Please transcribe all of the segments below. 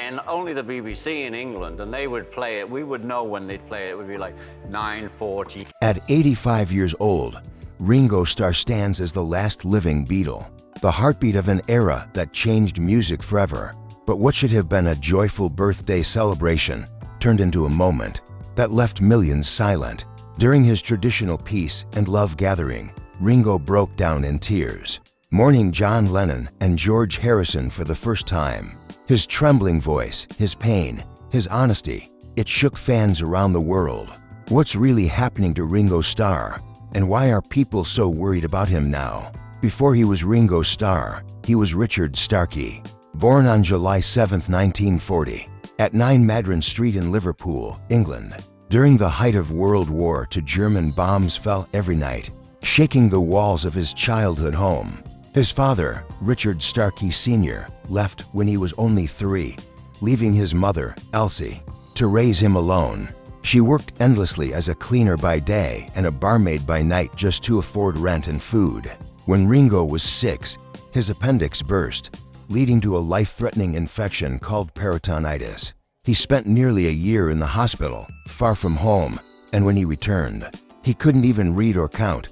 10, only the BBC in England, and they would play it. We would know when they'd play it. It would be like 9:40. At 85 years old, Ringo Starr stands as the last living Beatle, the heartbeat of an era that changed music forever. But what should have been a joyful birthday celebration turned into a moment that left millions silent. During his traditional peace and love gathering, Ringo broke down in tears, mourning John Lennon and George Harrison for the first time. His trembling voice, his pain, his honesty, it shook fans around the world. What's really happening to Ringo Starr, and why are people so worried about him now? Before he was Ringo Starr, he was Richard Starkey. Born on July 7, 1940, at 9 Madron Street in Liverpool, England. During the height of World War II, German bombs fell every night, shaking the walls of his childhood home. His father, Richard Starkey Sr., left when he was only 3, leaving his mother, Elsie, to raise him alone. She worked endlessly as a cleaner by day and a barmaid by night just to afford rent and food. When Ringo was 6, his appendix burst, leading to a life-threatening infection called peritonitis. He spent nearly a year in the hospital, far from home, and when he returned, he couldn't even read or count.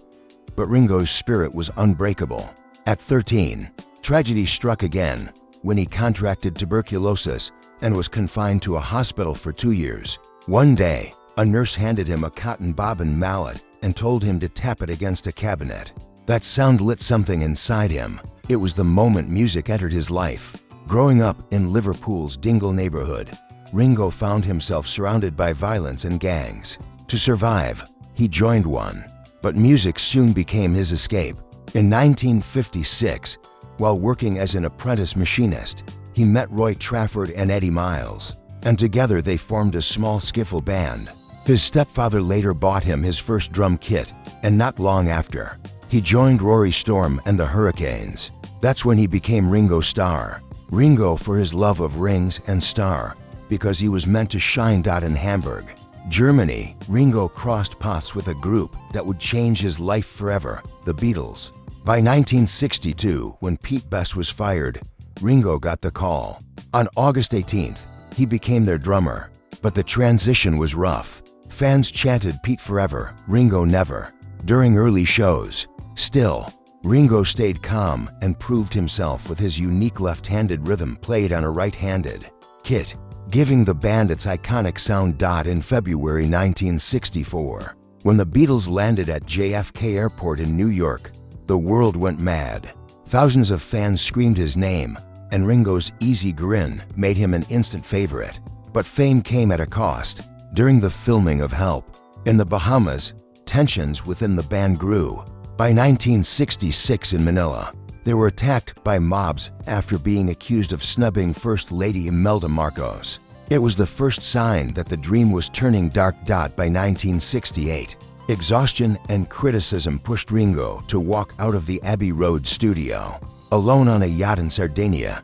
But Ringo's spirit was unbreakable. At 13, tragedy struck again when he contracted tuberculosis and was confined to a hospital for 2 years. One day, a nurse handed him a cotton bobbin mallet and told him to tap it against a cabinet. That sound lit something inside him. It was the moment music entered his life. Growing up in Liverpool's Dingle neighborhood, Ringo found himself surrounded by violence and gangs. To survive, he joined one, but music soon became his escape. In 1956, while working as an apprentice machinist, he met Roy Trafford and Eddie Miles, and together they formed a small skiffle band. His stepfather later bought him his first drum kit, and not long after, he joined Rory Storm and the Hurricanes. That's when he became Ringo Starr. Ringo for his love of rings and Starr, because he was meant to shine. In Hamburg, Germany, Ringo crossed paths with a group that would change his life forever, the Beatles. By 1962, when Pete Best was fired, Ringo got the call. On August 18th, he became their drummer, but the transition was rough. Fans chanted Pete forever, Ringo never, during early shows. Still, Ringo stayed calm and proved himself with his unique left-handed rhythm played on a right-handed kit, giving the band its iconic sound. In February 1964, when the Beatles landed at JFK Airport in New York, the world went mad. Thousands of fans screamed his name, and Ringo's easy grin made him an instant favorite. But fame came at a cost. During the filming of Help in the Bahamas, tensions within the band grew. By 1966 in Manila, they were attacked by mobs after being accused of snubbing First Lady Imelda Marcos. It was the first sign that the dream was turning dark. By 1968, exhaustion and criticism pushed Ringo to walk out of the Abbey Road studio. Alone on a yacht in Sardinia,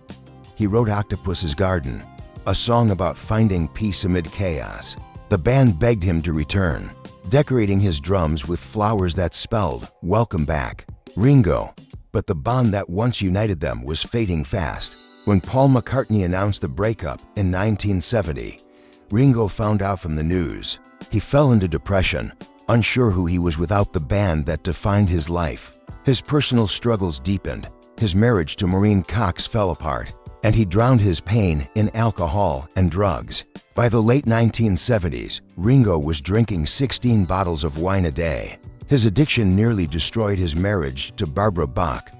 he wrote Octopus's Garden, a song about finding peace amid chaos. The band begged him to return, decorating his drums with flowers that spelled, "Welcome back, Ringo." But the bond that once united them was fading fast. When Paul McCartney announced the breakup in 1970, Ringo found out from the news. He fell into depression, unsure who he was without the band that defined his life. His personal struggles deepened, his marriage to Maureen Cox fell apart, and he drowned his pain in alcohol and drugs. By the late 1970s, Ringo was drinking 16 bottles of wine a day. His addiction nearly destroyed his marriage to Barbara Bach,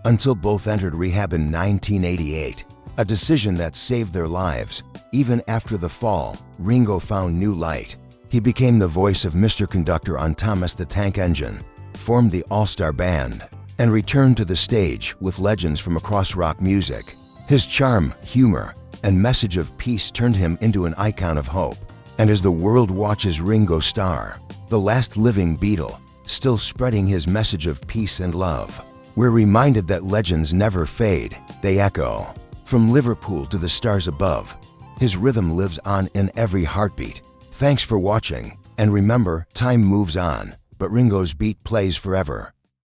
until both entered rehab in 1988, a decision that saved their lives. Even after the fall, Ringo found new light. He became the voice of Mr. Conductor on Thomas the Tank Engine, formed the All-Star Band, and returned to the stage with legends from across rock music. His charm, humor, and message of peace turned him into an icon of hope. And as the world watches Ringo Starr, the last living Beatle, still spreading his message of peace and love, we're reminded that legends never fade, they echo. From Liverpool to the stars above, his rhythm lives on in every heartbeat. Thanks for watching, and remember, time moves on, but Ringo's beat plays forever.